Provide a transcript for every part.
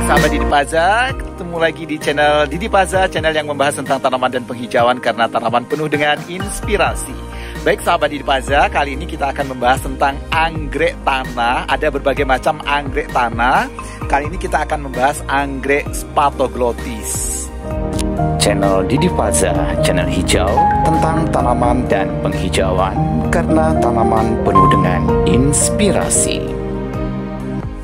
sahabat Didi Paza, ketemu lagi di channel Didi Paza, channel yang membahas tentang tanaman dan penghijauan karena tanaman penuh dengan inspirasi. Baik sahabat Didi Paza, kali ini kita akan membahas tentang anggrek tanah. Ada berbagai macam anggrek tanah. Kali ini kita akan membahas anggrek Spathoglottis. Channel Didi Paza, channel hijau tentang tanaman dan penghijauan karena tanaman penuh dengan inspirasi.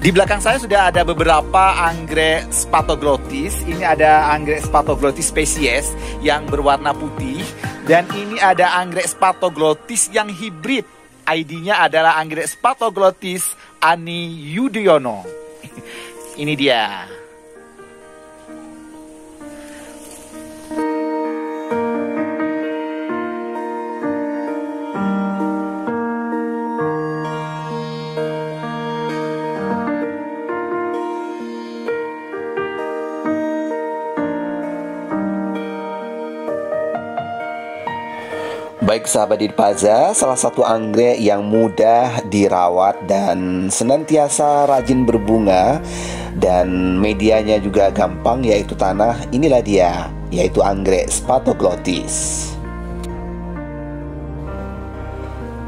Di belakang saya sudah ada beberapa anggrek Spathoglottis. Ini ada anggrek Spathoglottis spesies yang berwarna putih. Dan ini ada anggrek Spathoglottis yang hibrid. ID-nya adalah anggrek Spathoglottis Ani Yudhoyono. Ini dia. Baik sahabat Didi Paza, salah satu anggrek yang mudah dirawat dan senantiasa rajin berbunga dan medianya juga gampang yaitu tanah, inilah dia, yaitu anggrek Spathoglottis.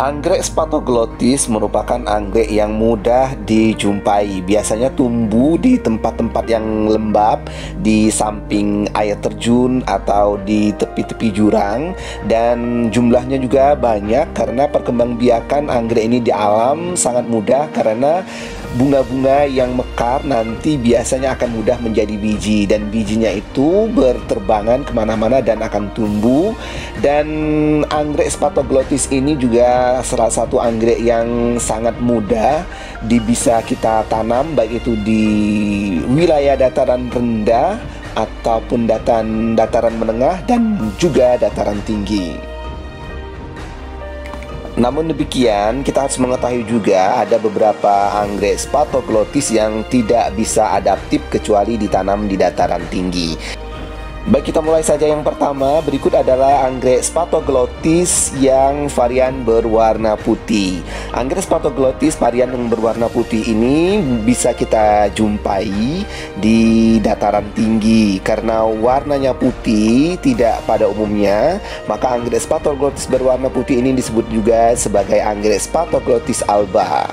Anggrek Spathoglottis merupakan anggrek yang mudah dijumpai. Biasanya tumbuh di tempat-tempat yang lembab, di samping air terjun atau di tepi-tepi jurang. Dan jumlahnya juga banyak karena perkembangbiakan anggrek ini di alam sangat mudah. Karena bunga-bunga yang mekar nanti biasanya akan mudah menjadi biji. Dan bijinya itu berterbangan kemana-mana dan akan tumbuh. Dan anggrek Spathoglottis ini juga salah satu anggrek yang sangat mudah bisa kita tanam, baik itu di wilayah dataran rendah ataupun dataran menengah dan juga dataran tinggi. Namun demikian, kita harus mengetahui juga ada beberapa anggrek Spathoglottis yang tidak bisa adaptif kecuali ditanam di dataran tinggi. Baik, kita mulai saja. Yang pertama, berikut adalah anggrek Spathoglottis yang varian berwarna putih. Anggrek Spathoglottis varian yang berwarna putih ini bisa kita jumpai di dataran tinggi. Karena warnanya putih tidak pada umumnya, maka anggrek Spathoglottis berwarna putih ini disebut juga sebagai anggrek Spathoglottis alba.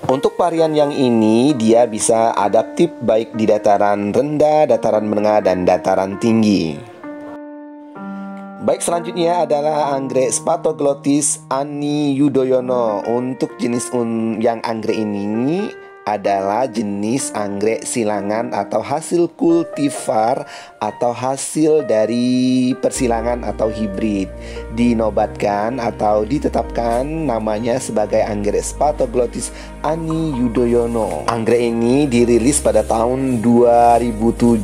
Untuk varian yang ini, dia bisa adaptif baik di dataran rendah, dataran menengah, dan dataran tinggi. Baik, selanjutnya adalah anggrek Spathoglottis Ani Yudhoyono. Untuk jenis yang anggrek ini adalah jenis anggrek silangan atau hasil kultivar atau hasil dari persilangan atau hibrid. Dinobatkan atau ditetapkan namanya sebagai anggrek Spathoglottis Ani Yudhoyono. Anggrek ini dirilis pada tahun 2007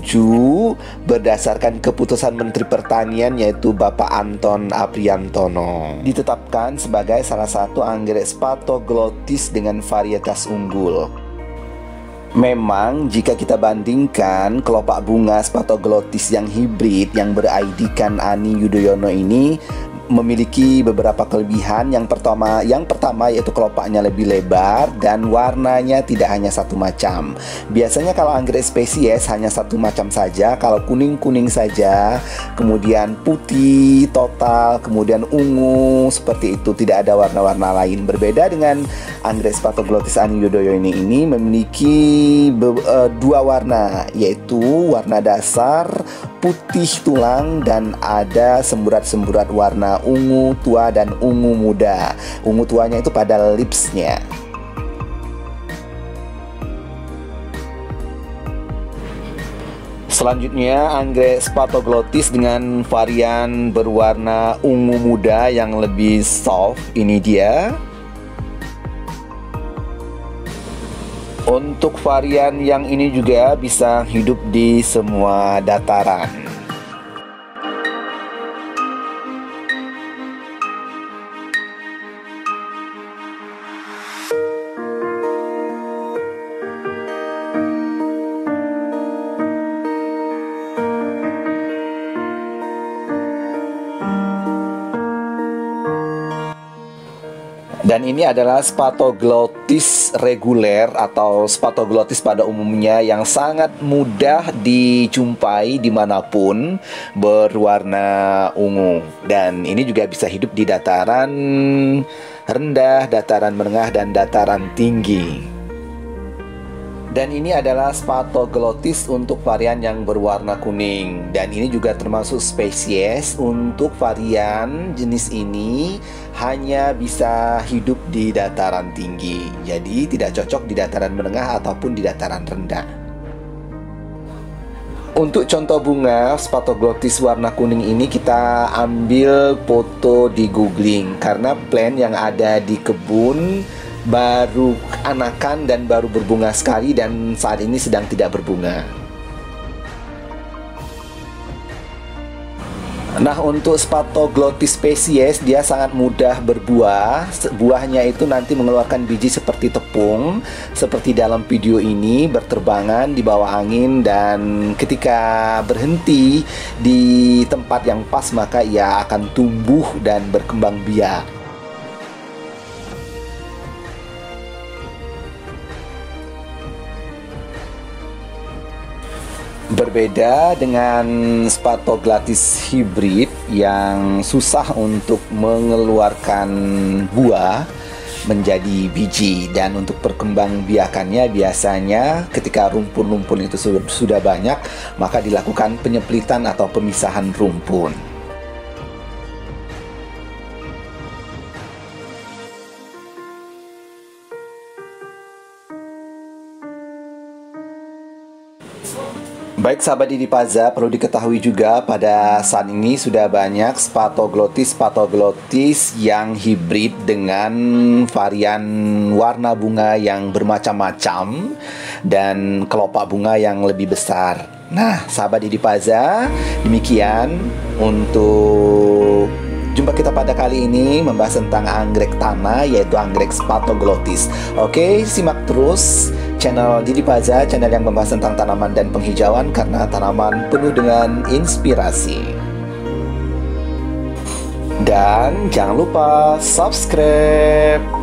berdasarkan keputusan Menteri Pertanian yaitu Bapak Anton Apriantono. Ditetapkan sebagai salah satu anggrek Spathoglottis dengan varietas unggul. Memang jika kita bandingkan kelopak bunga Spathoglottis yang hibrid yang ber-ID-kan Ani Yudhoyono ini memiliki beberapa kelebihan. Yang pertama yaitu kelopaknya lebih lebar dan warnanya tidak hanya satu macam. Biasanya kalau anggrek spesies hanya satu macam saja, kalau kuning-kuning saja, kemudian putih total, kemudian ungu, seperti itu, tidak ada warna-warna lain. Berbeda dengan anggrek Spathoglottis Ani Yudhoyono ini memiliki dua warna, yaitu warna dasar putih tulang dan ada semburat-semburat warna ungu tua dan ungu muda. Ungu tuanya itu pada lipsnya. Selanjutnya anggrek Spathoglottis dengan varian berwarna ungu muda yang lebih soft. Ini dia. Untuk varian yang ini juga bisa hidup di semua dataran. Dan ini adalah Spathoglottis reguler atau Spathoglottis pada umumnya yang sangat mudah dijumpai dimanapun, berwarna ungu. Dan ini juga bisa hidup di dataran rendah, dataran menengah, dan dataran tinggi. Dan ini adalah Spathoglottis untuk varian yang berwarna kuning. Dan ini juga termasuk spesies untuk varian jenis ini hanya bisa hidup di dataran tinggi. Jadi tidak cocok di dataran menengah ataupun di dataran rendah. Untuk contoh bunga Spathoglottis warna kuning ini kita ambil foto di googling, karena plant yang ada di kebun baru anakan dan baru berbunga sekali dan saat ini sedang tidak berbunga. Nah, untuk Spathoglottis spesies dia sangat mudah berbuah. Buahnya itu nanti mengeluarkan biji seperti tepung, seperti dalam video ini, berterbangan di bawah angin, dan ketika berhenti di tempat yang pas maka ia akan tumbuh dan berkembang biak. Berbeda dengan Spathoglottis hybrid yang susah untuk mengeluarkan buah menjadi biji, dan untuk perkembangbiakannya biasanya ketika rumpun-rumpun itu sudah banyak maka dilakukan penyeplitan atau pemisahan rumpun. Baik sahabat Didipaza, perlu diketahui juga pada saat ini sudah banyak Spathoglottis yang hibrid dengan varian warna bunga yang bermacam-macam dan kelopak bunga yang lebih besar. Nah, sahabat Didipaza, demikian untuk jumpa kita pada kali ini membahas tentang anggrek tanah, yaitu anggrek Spathoglottis. Oke, simak terus channel Didipaza, channel yang membahas tentang tanaman dan penghijauan, karena tanaman penuh dengan inspirasi. Dan jangan lupa subscribe.